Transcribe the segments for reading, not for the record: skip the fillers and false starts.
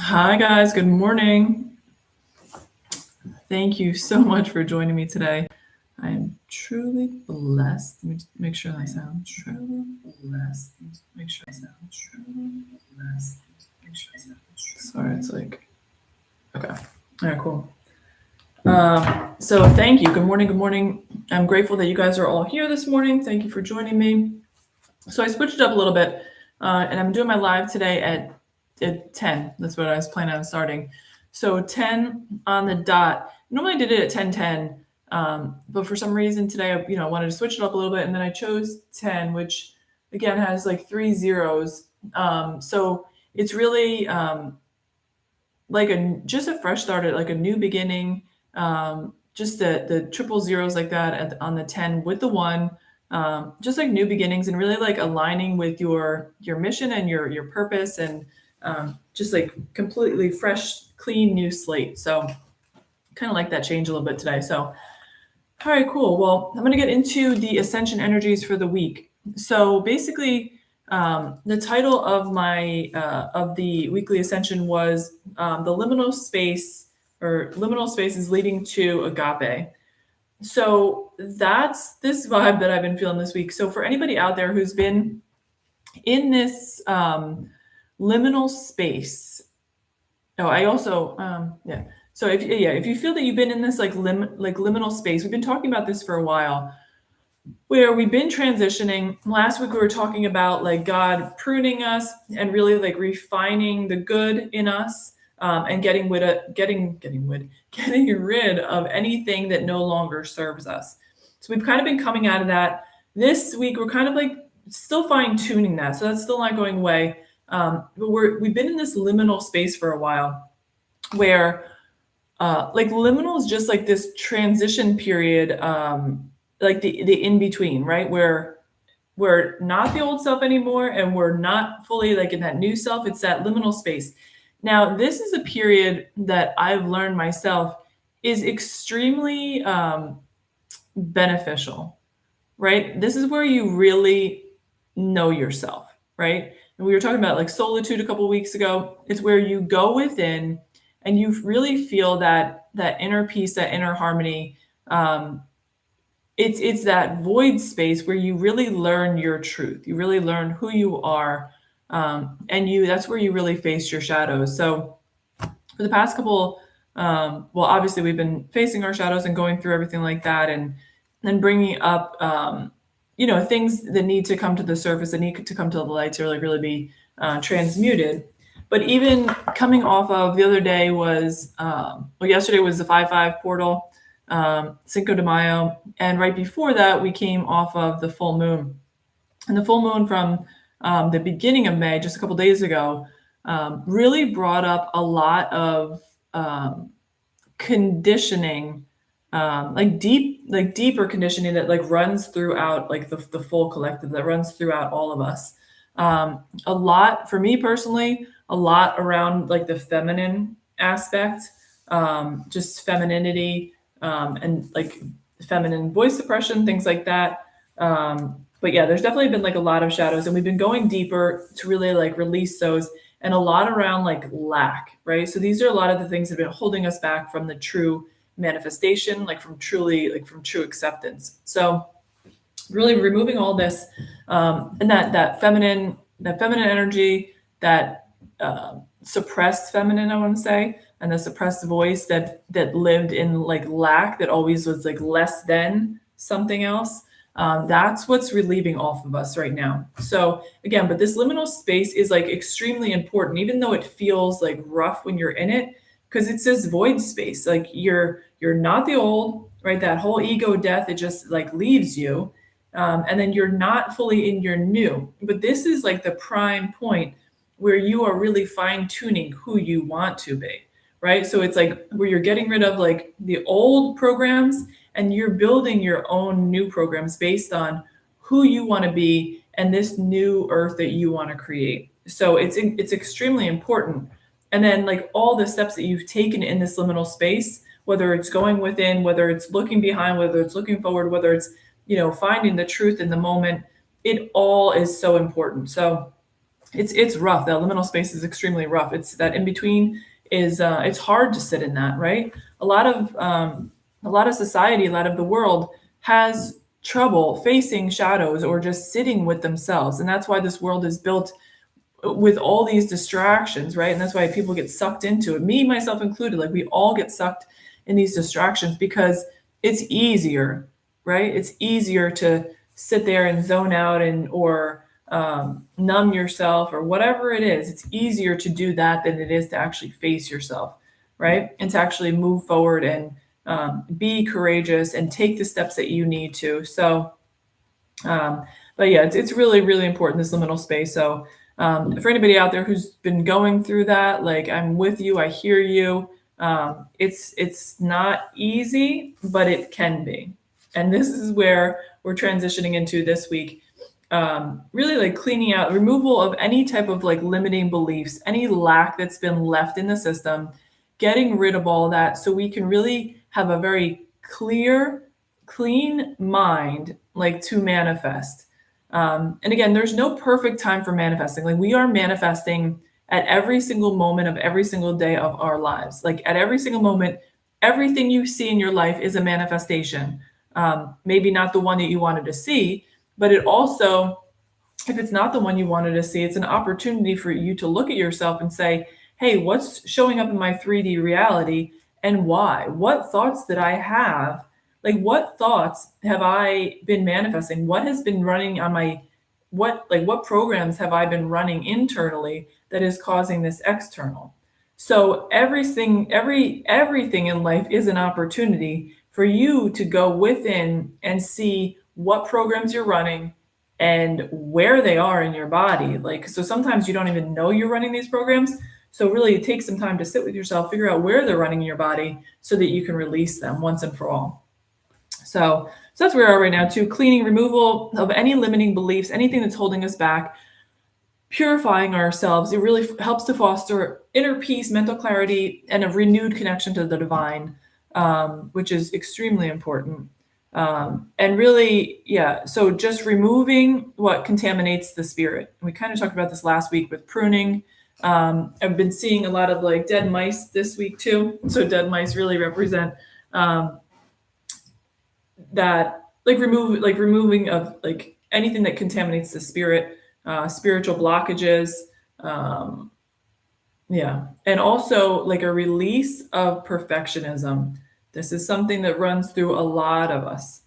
Hi, guys. Good morning. Thank you so much for joining me today. I am truly blessed. Let me just make sure that sounds truly blessed. Make sure I sound truly blessed. Make sure I sound Sorry, it's like, okay. All right, cool. So thank you. Good morning. Good morning. I'm grateful that you guys are all here this morning. Thank you for joining me. So I switched it up a little bit, and I'm doing my live today at 10. That's what I was planning on starting. So 10 on the dot. Normally I did it at 10:10, but for some reason today, I wanted to switch it up a little bit, and then I chose 10, which again has like 3 zeros. So it's really like just a fresh start, at like a new beginning. Just the triple zeros like that on the 10 with the 1. Just like new beginnings and really like aligning with your mission and your purpose, and just like completely fresh, clean, new slate. So kind of like that change a little bit today. So all right, cool. Well, I'm going to get into the Ascension energies for the week. So basically, the title of my of the weekly Ascension was the liminal space, or liminal spaces leading to Agape. So that's this vibe that I've been feeling this week. So for anybody out there who's been in this liminal space, I also yeah. So if you feel that you've been in this like liminal space, we've been talking about this for a while, where we've been transitioning. Last week we were talking about like God pruning us and really like refining the good in us, and getting rid of anything that no longer serves us. So we've kind of been coming out of that. This week we're kind of like still fine tuning that, so that's still not going away. But we've been in this liminal space for a while, where like liminal is just like this transition period, like the in between, right? Where we're not the old self anymore and we're not fully like in that new self. It's that liminal space. Now, this is a period that I've learned myself is extremely beneficial, right? This is where you really know yourself, right? And we were talking about like solitude a couple of weeks ago. It's where you go within and you really feel that inner peace, that inner harmony. It's that void space where you really learn your truth. You really learn who you are, and that's where you really face your shadows. So for the past couple, well, obviously we've been facing our shadows and going through everything like that, and then bringing up, things that need to come to the surface, that need to come to the light to really be transmuted. But even coming off of the other day was, yesterday was the 5/5 portal, Cinco de Mayo, and right before that we came off of the full moon. And the full moon from the beginning of May, just a couple days ago, really brought up a lot of conditioning, deeper conditioning that like runs throughout like the full collective, that runs throughout all of us. A lot for me personally, a lot around like the feminine aspect, just femininity, and like feminine voice suppression, things like that. But yeah, there's definitely been like a lot of shadows, and we've been going deeper to really like release those, and a lot around like lack, right? So these are a lot of the things that have been holding us back from the true manifestation, like from true acceptance. So really removing all this, and that feminine energy, that suppressed feminine, I want to say, and the suppressed voice that lived in like lack, that always was like less than something else. That's what's relieving off of us right now. So again, but this liminal space is like extremely important, even though it feels like rough when you're in it, because it's this void space. Like you're not the old, right? That whole ego death, it just like leaves you. And then you're not fully in your new. But this is like the prime point where you are really fine tuning who you want to be, right? So it's like where you're getting rid of like the old programs and you're building your own new programs based on who you want to be and this new earth that you want to create. So it's extremely important. And then like all the steps that you've taken in this liminal space, whether it's going within, whether it's looking behind, whether it's looking forward, whether it's finding the truth in the moment, it all is so important. So it's rough. That liminal space is extremely rough. It's that in between is it's hard to sit in that, right? A lot of society, a lot of the world has trouble facing shadows or just sitting with themselves, and that's why this world is built with all these distractions, right? And that's why people get sucked into it, me myself included. Like we all get sucked in these distractions because it's easier, right? It's easier to sit there and zone out and or numb yourself or whatever it is. It's easier to do that than it is to actually face yourself, right? And to actually move forward and be courageous and take the steps that you need to. So, but yeah, it's really, really important, this liminal space. So for anybody out there who's been going through that, like I'm with you, I hear you. It's not easy, but it can be. And this is where we're transitioning into this week. Really like cleaning out, removal of any type of like limiting beliefs, any lack that's been left in the system, getting rid of all that so we can really have a very clear, clean mind, like to manifest. And again, there's no perfect time for manifesting. Like we are manifesting at every single moment of every single day of our lives. Like at every single moment, everything you see in your life is a manifestation. Maybe not the one that you wanted to see, but it also, if it's not the one you wanted to see, it's an opportunity for you to look at yourself and say, hey, what's showing up in my 3D reality and why? What thoughts did I have? Like what thoughts have I been manifesting? What has been running on my what programs have I been running internally that is causing this external? So everything in life is an opportunity for you to go within and see what programs you're running and where they are in your body. Like, so sometimes you don't even know you're running these programs. So really take some time to sit with yourself, figure out where they're running in your body so that you can release them once and for all. So that's where we are right now too. Cleaning, removal of any limiting beliefs, anything that's holding us back, purifying ourselves. It really helps to foster inner peace, mental clarity, and a renewed connection to the divine, which is extremely important. And really, yeah, so just removing what contaminates the spirit. We kind of talked about this last week with pruning. I've been seeing a lot of like dead mice this week too. So dead mice really represent that removing of like anything that contaminates the spirit, spiritual blockages, yeah, and also like a release of perfectionism. This is something that runs through a lot of us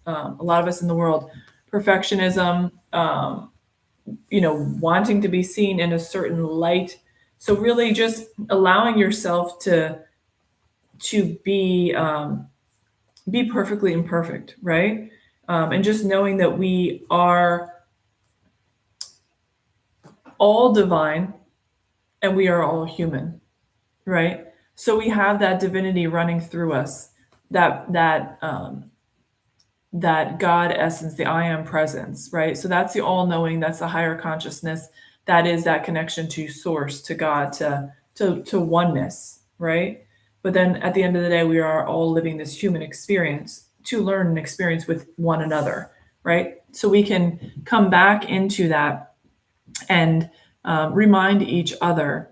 in the world. Perfectionism, wanting to be seen in a certain light. So really just allowing yourself to be perfectly imperfect, right? And just knowing that we are all divine and we are all human, right? So we have that divinity running through us, that God essence, the I am presence, right? So that's the all-knowing, that's the higher consciousness, that is that connection to source, to God, to oneness, right? But then at the end of the day, we are all living this human experience to learn and experience with one another, right? So we can come back into that and remind each other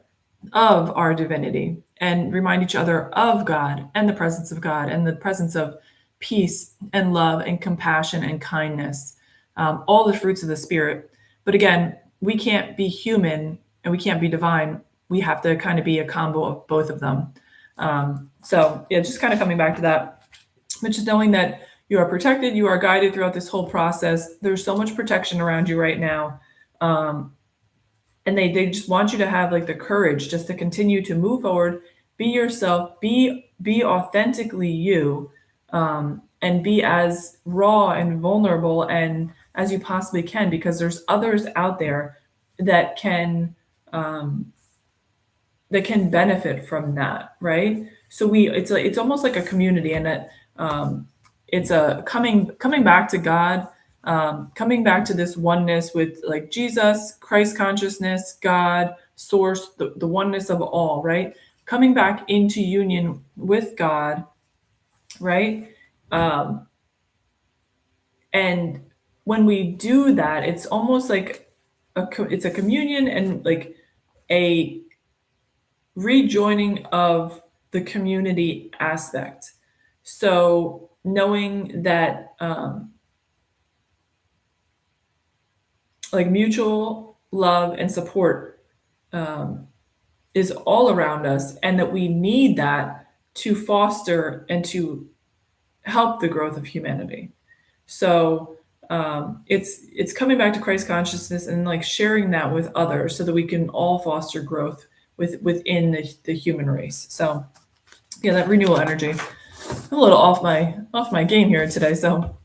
of our divinity and remind each other of God and the presence of God and the presence of peace and love and compassion and kindness, all the fruits of the spirit. But again, we can't be human and we can't be divine. We have to kind of be a combo of both of them. So yeah, just kind of coming back to that, but just knowing that you are protected, you are guided throughout this whole process. There's so much protection around you right now. And they just want you to have like the courage just to continue to move forward, be yourself, be authentically you, and be as raw and vulnerable and as you possibly can, because there's others out there that can benefit from that, right? So it's almost like a community, and that it's a coming back to God, coming back to this oneness with like Jesus, Christ consciousness, God, source, the oneness of all, right? Coming back into union with God, right? And when we do that, it's almost like it's a communion and like a rejoining of the community aspect. So knowing that like mutual love and support is all around us, and that we need that to foster and to help the growth of humanity. So it's coming back to Christ consciousness and like sharing that with others, so that we can all foster growth within the human race. So yeah, that renewal energy. I'm a little off my game here today. So,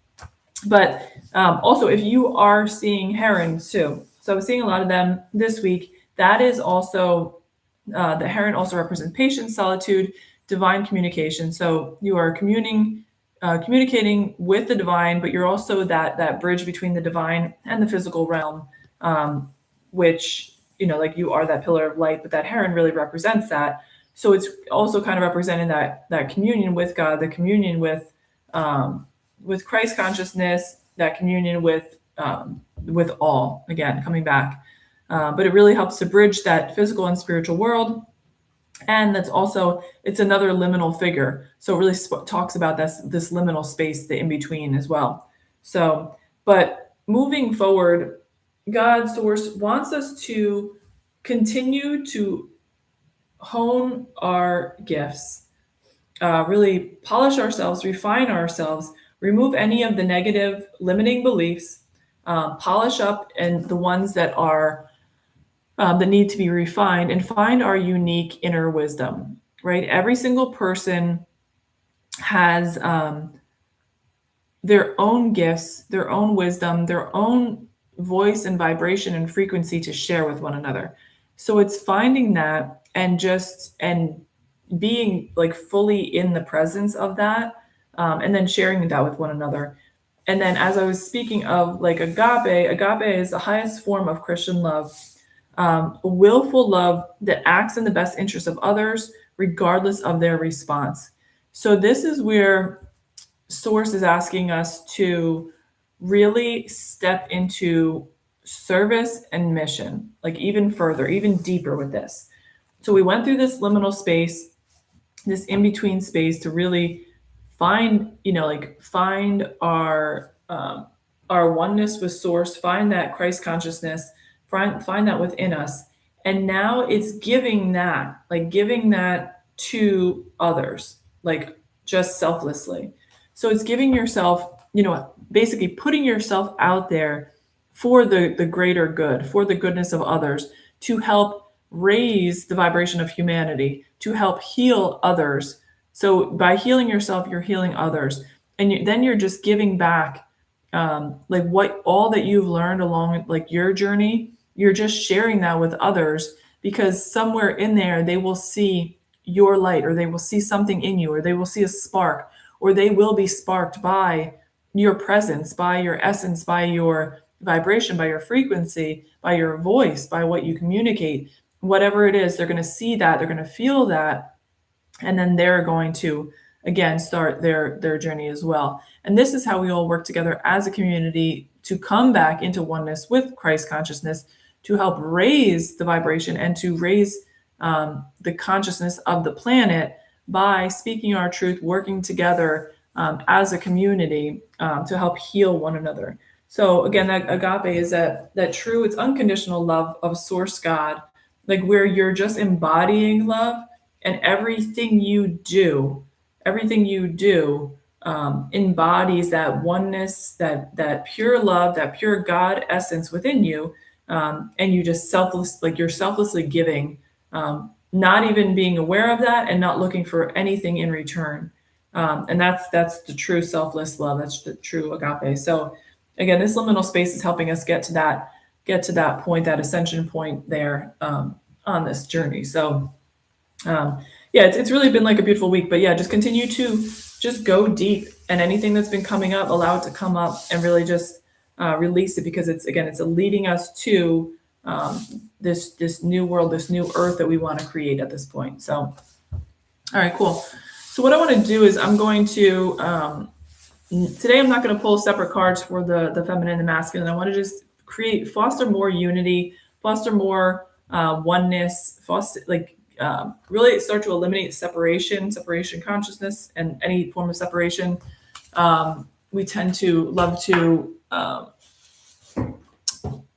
but also if you are seeing herons too, so I was seeing a lot of them this week. That is also the heron also represents patience, solitude, divine communication. So you are communicating with the divine, but you're also that bridge between the divine and the physical realm, which, like you are that pillar of light, but that heron really represents that. So it's also kind of representing that communion with God, the communion with Christ consciousness, that communion with all, again, coming back. But it really helps to bridge that physical and spiritual world. And it's another liminal figure. So it really talks about this liminal space, the in-between as well. So, but moving forward, God source wants us to continue to hone our gifts, really polish ourselves, refine ourselves, remove any of the negative limiting beliefs, polish up and the ones that are that need to be refined, and find our unique inner wisdom, right? Every single person has their own gifts, their own wisdom, their own voice and vibration and frequency to share with one another. So it's finding that and being like fully in the presence of that, and then sharing that with one another. And then, as I was speaking of like agape is the highest form of Christian love. A willful love that acts in the best interest of others, regardless of their response. So this is where Source is asking us to really step into service and mission, like even further, even deeper with this. So we went through this liminal space, this in-between space, to really find our oneness with Source, find that Christ consciousness, find that within us. And now it's giving that to others, like just selflessly. So it's giving yourself, basically putting yourself out there for the greater good, for the goodness of others, to help raise the vibration of humanity, to help heal others. So by healing yourself, you're healing others. And then you're just giving back, like what all that you've learned along like your journey. You're just sharing that with others, because somewhere in there they will see your light, or they will see something in you, or they will see a spark, or they will be sparked by your presence, by your essence, by your vibration, by your frequency, by your voice, by what you communicate. Whatever it is, they're going to see that, they're going to feel that, and then they're going to again start their journey as well. And this is how we all work together as a community to come back into oneness with Christ consciousness, to help raise the vibration and to raise the consciousness of the planet by speaking our truth, working together as a community to help heal one another. So again, that agape is that true, it's unconditional love of Source God, like where you're just embodying love, and everything you do embodies that oneness, that pure love, that pure God essence within you. And you just you're selflessly giving, not even being aware of that, and not looking for anything in return. And that's the true selfless love. That's the true agape. So again, this liminal space is helping us get to that point, that ascension point there on this journey. So yeah, it's really been like a beautiful week. But yeah, just continue to just go deep, and anything that's been coming up, allow it to come up, and really just release it, because it's leading us to this new world, this new earth that we want to create at this point. So, all right, cool. So what I want to do is I'm going to today I'm not going to pull separate cards for the feminine and masculine. I want to just foster more unity, foster more oneness, really start to eliminate separation consciousness, and any form of separation. We tend to love to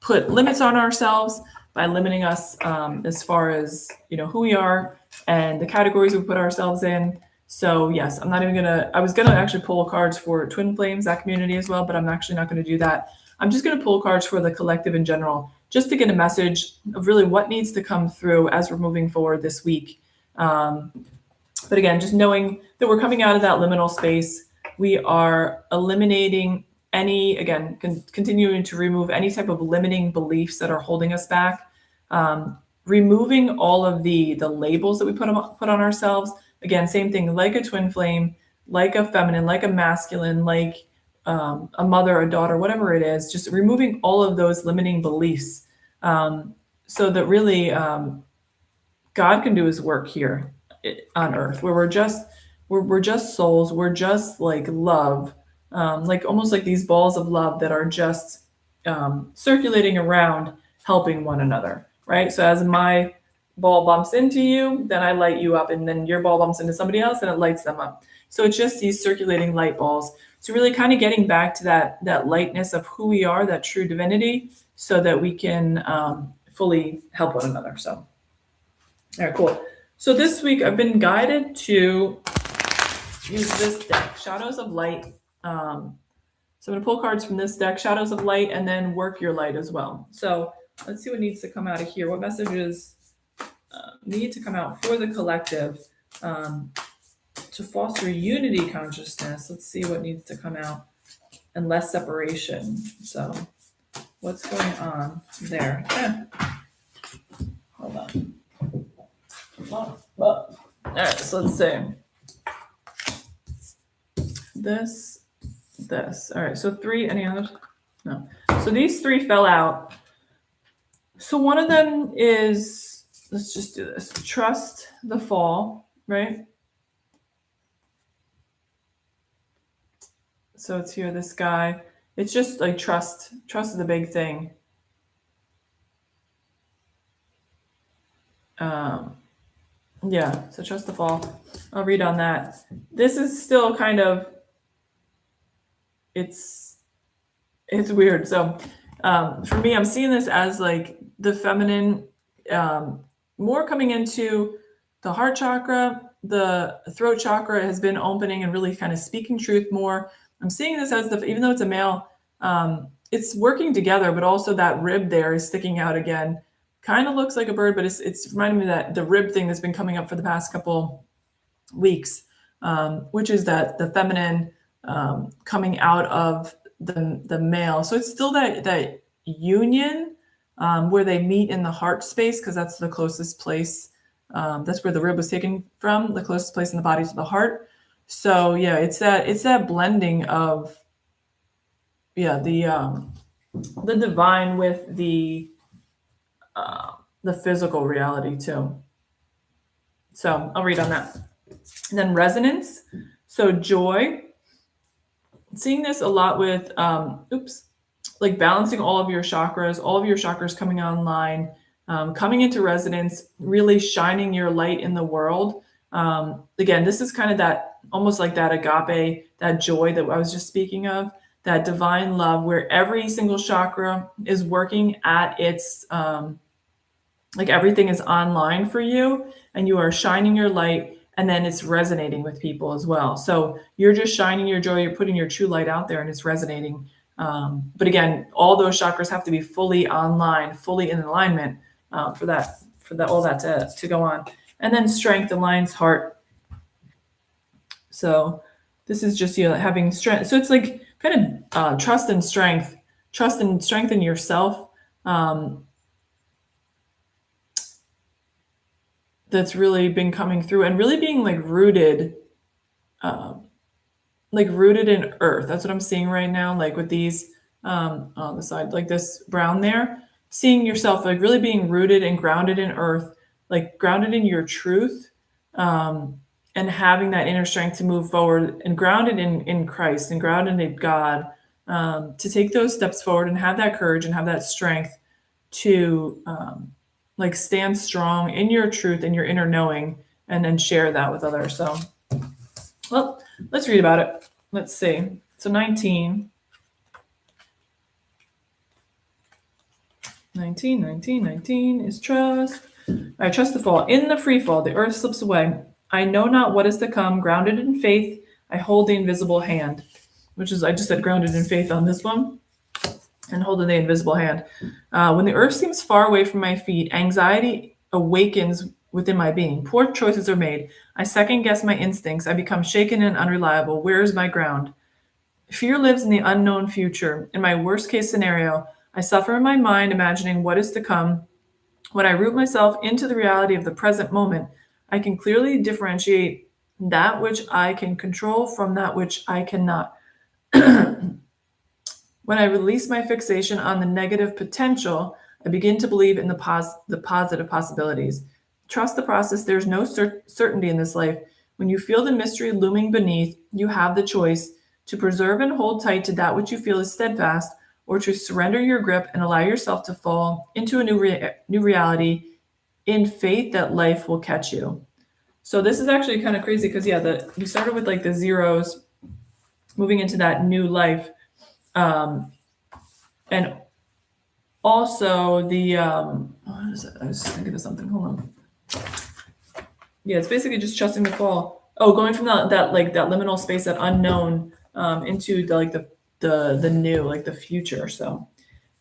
put limits on ourselves by limiting us as far as who we are and the categories we put ourselves in. So yes, I'm not even gonna. I was gonna actually pull cards for Twin Flames, that community as well, but I'm actually not going to do that. I'm just going to pull cards for the collective in general, just to get a message of really what needs to come through as we're moving forward this week. But again, just knowing that we're coming out of that liminal space, we are eliminating continuing to remove any type of limiting beliefs that are holding us back, removing all of the labels that we put on ourselves. Again, same thing, like a twin flame, like a feminine, like a masculine, like a mother, a daughter, whatever it is, just removing all of those limiting beliefs, so that really God can do his work here on earth, where we're just souls, we're just like love, like almost like these balls of love that are just circulating around, helping one another, right? So as my ball bumps into you, then I light you up, and then your ball bumps into somebody else and it lights them up. So it's just these circulating light balls. So really kind of getting back to that lightness of who we are, that true divinity, so that we can fully help one another. So, all right, cool. So this week I've been guided to use this deck, Shadows of Light. So I'm going to pull cards from this deck, Shadows of Light, and then work your light as well. So let's see what needs to come out of here. What messages need to come out for the collective to foster unity consciousness? Let's see what needs to come out, and less separation. So what's going on there? Hold on. All right, so let's see. This. All right, so 3, any others? No. So these 3 fell out. So one of them is, let's just do this. Trust the fall, right? So it's here, this guy. It's just like trust. Trust is the big thing. Yeah, so trust the fall. I'll read on that. This is still kind of, it's weird. So for me, I'm seeing this as like the feminine, more coming into the heart chakra. The throat chakra has been opening and really kind of speaking truth more. I'm seeing this as even though it's a male, it's working together, but also that rib there is sticking out again. Kind of looks like a bird, but it's reminding me that the rib thing that's been coming up for the past couple weeks, which is that the feminine coming out of the male. So it's still that union where they meet in the heart space, because that's the closest place. That's where the rib was taken from, the closest place in the body to the heart. So yeah, it's that blending of the divine with the physical reality too. So I'll read on that. And then resonance. So joy. Seeing this a lot with like balancing all of your chakras coming online, coming into resonance, really shining your light in the world. Again, this is kind of that, almost like that agape, that joy that I was just speaking of, that divine love where every single chakra is working at its, like everything is online for you and you are shining your light, and then it's resonating with people as well. So you're just shining your joy, you're putting your true light out there and it's resonating. But again, all those chakras have to be fully online, fully in alignment for all that to go on. And then strength aligns heart. So this is just, having strength. So it's like kind of trust and strength in yourself. That's really been coming through and really being like rooted in earth. That's what I'm seeing right now. Like with these on the side, like this brown there, seeing yourself like really being rooted and grounded in earth, like grounded in your truth, and having that inner strength to move forward, and grounded in Christ and grounded in God, to take those steps forward and have that courage and have that strength to like stand strong in your truth and your inner knowing, and then share that with others. So, well, let's read about it. Let's see. So 19 is trust. I trust the fall. In the free fall, the earth slips away. I know not what is to come. Grounded in faith, I hold the invisible hand. Which is, I just said grounded in faith on this one. And holding the invisible hand. When the earth seems far away from my feet, anxiety awakens within my being. Poor choices are made. I second guess my instincts. I become shaken and unreliable. Where is my ground? Fear lives in the unknown future. In my worst case scenario, I suffer in my mind, imagining what is to come. When I root myself into the reality of the present moment, I can clearly differentiate that which I can control from that which I cannot. When I release my fixation on the negative potential, I begin to believe in the positive possibilities. Trust the process. There's no certainty in this life. When you feel the mystery looming beneath, you have the choice to preserve and hold tight to that which you feel is steadfast, or to surrender your grip and allow yourself to fall into a new reality in faith that life will catch you. So this is actually kind of crazy because, you started with like the zeros, moving into that new life. And also the, what is it? I was just thinking of something. Hold on. Yeah, it's basically just trusting the fall. Oh, going from that liminal space, that unknown, into the new, like the future. So,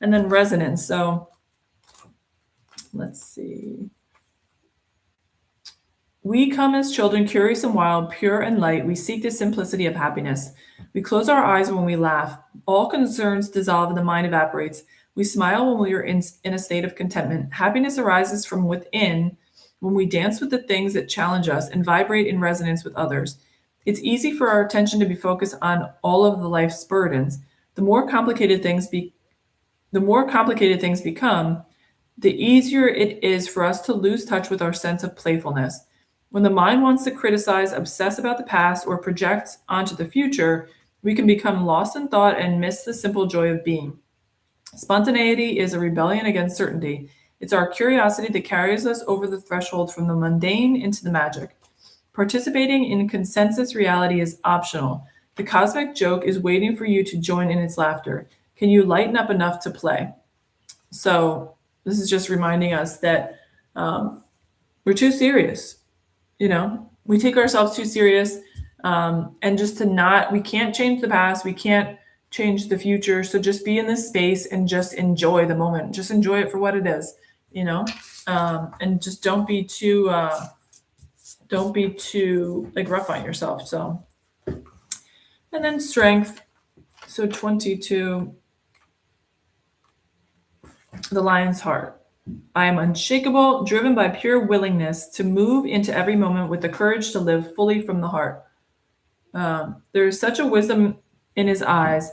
and then resonance. So let's see. We come as children, curious and wild, pure and light. We seek the simplicity of happiness. We close our eyes when we laugh. All concerns dissolve and the mind evaporates. We smile when we are in a state of contentment. Happiness arises from within when we dance with the things that challenge us and vibrate in resonance with others. It's easy for our attention to be focused on all of the life's burdens. The more complicated things become, the easier it is for us to lose touch with our sense of playfulness. When the mind wants to criticize, obsess about the past, or project onto the future, we can become lost in thought and miss the simple joy of being. Spontaneity is a rebellion against certainty. It's our curiosity that carries us over the threshold from the mundane into the magic. Participating in consensus reality is optional. The cosmic joke is waiting for you to join in its laughter. Can you lighten up enough to play? So this is just reminding us that we're too serious. We take ourselves too serious, and just we can't change the past. We can't change the future. So just be in this space and just enjoy the moment. Just enjoy it for what it is, and just don't be too like rough on yourself. So, and then strength. So 22, the lion's heart. I am unshakable, driven by pure willingness to move into every moment with the courage to live fully from the heart. There is such a wisdom in his eyes,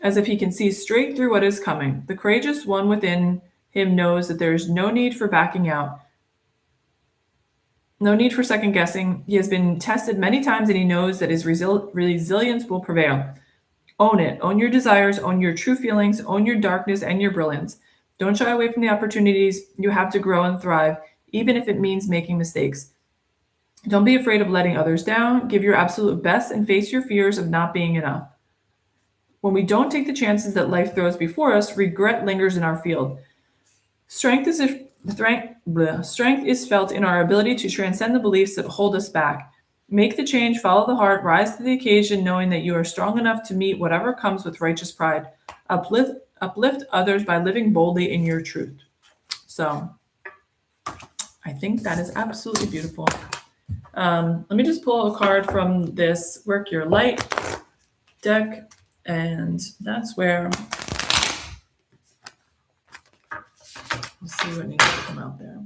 as if he can see straight through what is coming. The courageous one within him knows that there is no need for backing out, no need for second guessing. He has been tested many times, and he knows that his resilience will prevail. Own it. Own your desires. Own your true feelings. Own your darkness and your brilliance. Don't shy away from the opportunities you have to grow and thrive, even if it means making mistakes. Don't be afraid of letting others down. Give your absolute best and face your fears of not being enough. When we don't take the chances that life throws before us, regret lingers in our field. Strength is felt in our ability to transcend the beliefs that hold us back. Make the change, follow the heart, rise to the occasion, knowing that you are strong enough to meet whatever comes with righteous pride. Uplift others by living boldly in your truth. So I think that is absolutely beautiful. Let me just pull a card from this Work Your Light deck, and that's where let's see what needs to come out there.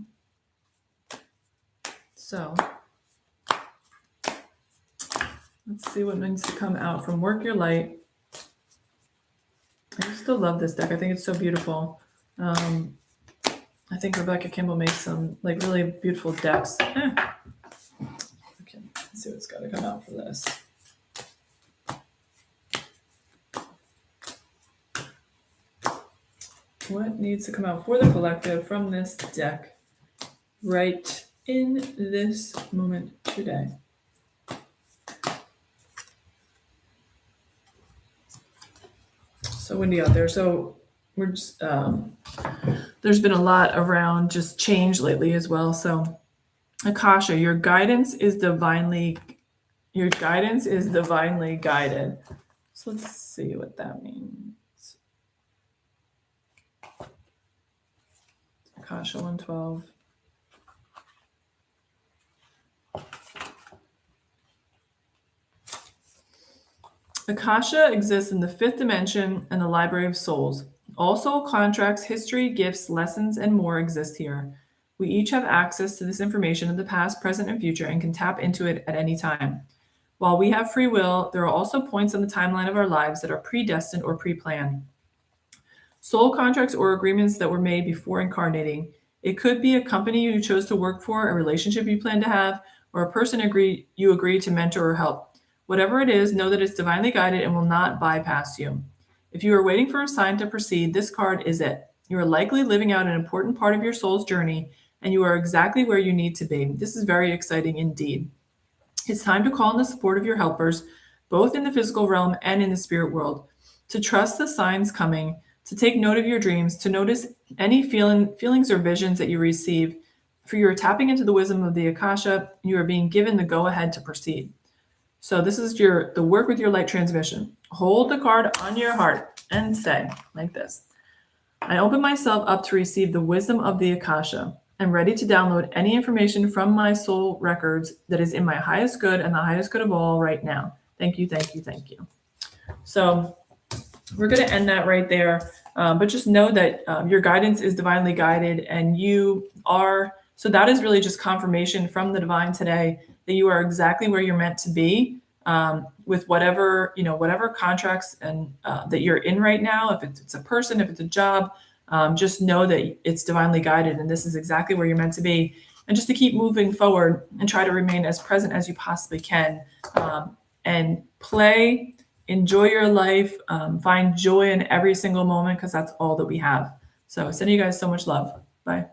So let's see what needs to come out from Work Your Light. I still love this deck. I think it's so beautiful. I think Rebecca Kimball makes some like really beautiful decks. Okay, let's see what's got to come out for this. What needs to come out for the collective from this deck right in this moment today? So windy out there. So we're just, there's been a lot around just change lately as well. So Akasha, your guidance is divinely guided. So let's see what that means. Akasha 112. Akasha exists in the fifth dimension and the library of souls. All soul contracts, history, gifts, lessons, and more exist here. We each have access to this information in the past, present, and future and can tap into it at any time. While we have free will, there are also points on the timeline of our lives that are predestined or pre-planned. Soul contracts or agreements that were made before incarnating. It could be a company you chose to work for, a relationship you plan to have, or a person you agree to mentor or help. Whatever it is, know that it's divinely guided and will not bypass you. If you are waiting for a sign to proceed, this card is it. You are likely living out an important part of your soul's journey, and you are exactly where you need to be. This is very exciting indeed. It's time to call on the support of your helpers, both in the physical realm and in the spirit world, to trust the signs coming, to take note of your dreams, to notice any feelings or visions that you receive, for you are tapping into the wisdom of the Akasha, and you are being given the go-ahead to proceed. So this is the work with your light transmission. Hold the card on your heart and say like this. I open myself up to receive the wisdom of the Akasha. I'm ready to download any information from my soul records that is in my highest good and the highest good of all right now. Thank you, thank you, thank you. So we're going to end that right there. But just know that your guidance is divinely guided, and you are. So that is really just confirmation from the divine today that you are exactly where you're meant to be, with whatever contracts and that you're in right now. If it's a person, if it's a job, just know that it's divinely guided, and this is exactly where you're meant to be. And just to keep moving forward and try to remain as present as you possibly can, and play. Enjoy your life. Find joy in every single moment, because that's all that we have. So sending you guys so much love. Bye.